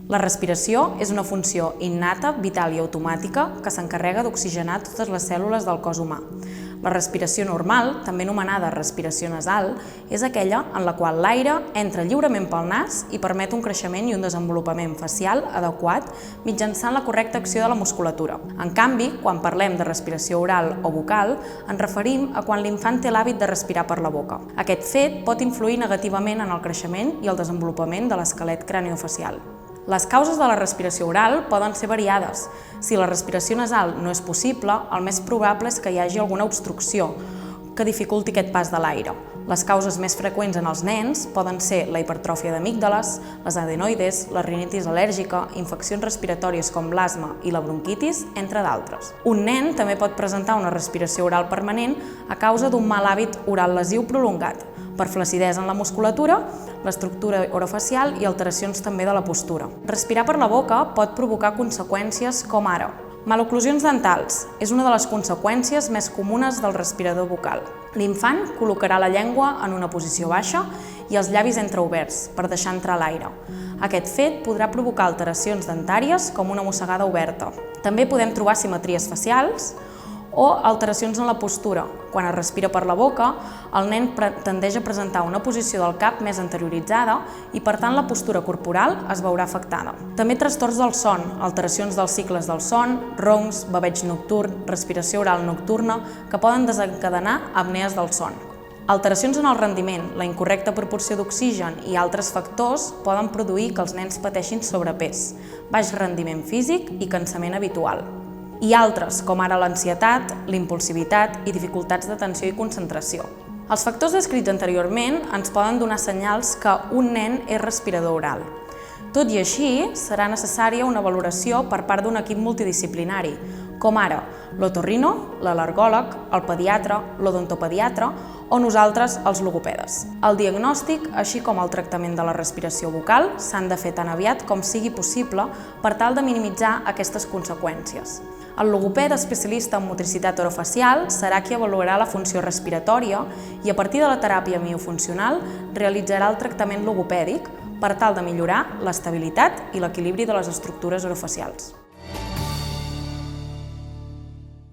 La respiració és una funció innata, vital i automàtica que s'encarrega d'oxigenar totes les cèl·lules del cos humà. La respiració normal, també anomenada respiració nasal, és aquella en la qual l'aire entra lliurement pel nas i permet un creixement i un desenvolupament facial adequat mitjançant la correcta acció de la musculatura. En canvi, quan parlem de respiració oral o bucal, ens referim a quan l'infant té l'hàbit de respirar per la boca. Aquest fet pot influir negativament en el creixement i el desenvolupament de l'esquelet craniofacial. Les causes de la respiració oral poden ser variades. Si la respiració nasal no és possible, el més probable és que hi hagi alguna obstrucció que dificulti aquest pas de l'aire. Les causes més freqüents en els nens poden ser la hipertròfia d'amígdales, les adenoides, la rinitis al·lèrgica, infeccions respiratòries com l'asma i la bronquitis, entre d'altres. Un nen també pot presentar una respiració oral permanent a causa d'un mal hàbit oral lesiu prolongat, per flacidesa en la musculatura, l'estructura orofacial i alteracions també de la postura. Respirar per la boca pot provocar conseqüències com ara: maloclusions dentals és una de les conseqüències més comunes del respirador bucal. L'infant col·locarà la llengua en una posició baixa i els llavis entreoberts per deixar entrar l'aire. Aquest fet podrà provocar alteracions dentàries com una mossegada oberta. També podem trobar asimetries facials o alteracions en la postura. Quan es respira per la boca, el nen tendeix a presentar una posició del cap més anterioritzada i, per tant, la postura corporal es veurà afectada. També trastorns del son, alteracions dels cicles del son, roncs, baveig nocturn, respiració oral nocturna, que poden desencadenar apnees del son. Alteracions en el rendiment, la incorrecta proporció d'oxigen i altres factors poden produir que els nens pateixin sobrepès, baix rendiment físic i cansament habitual. I altres, com ara l'ansietat, l'impulsivitat i dificultats d'atenció i concentració. Els factors descrits anteriorment ens poden donar senyals que un nen és respirador oral. Tot i així, serà necessària una valoració per part d'un equip multidisciplinari, com ara l'otorrino, l'al·lergòleg, el pediatre, l'odontopediatre o nosaltres, els logopedes. El diagnòstic, així com el tractament de la respiració bucal, s'han de fer tan aviat com sigui possible per tal de minimitzar aquestes conseqüències. El logopeda especialista en motricitat orofacial serà qui avaluarà la funció respiratòria i, a partir de la teràpia miofuncional, realitzarà el tractament logopèdic per tal de millorar l'estabilitat i l'equilibri de les estructures orofacials.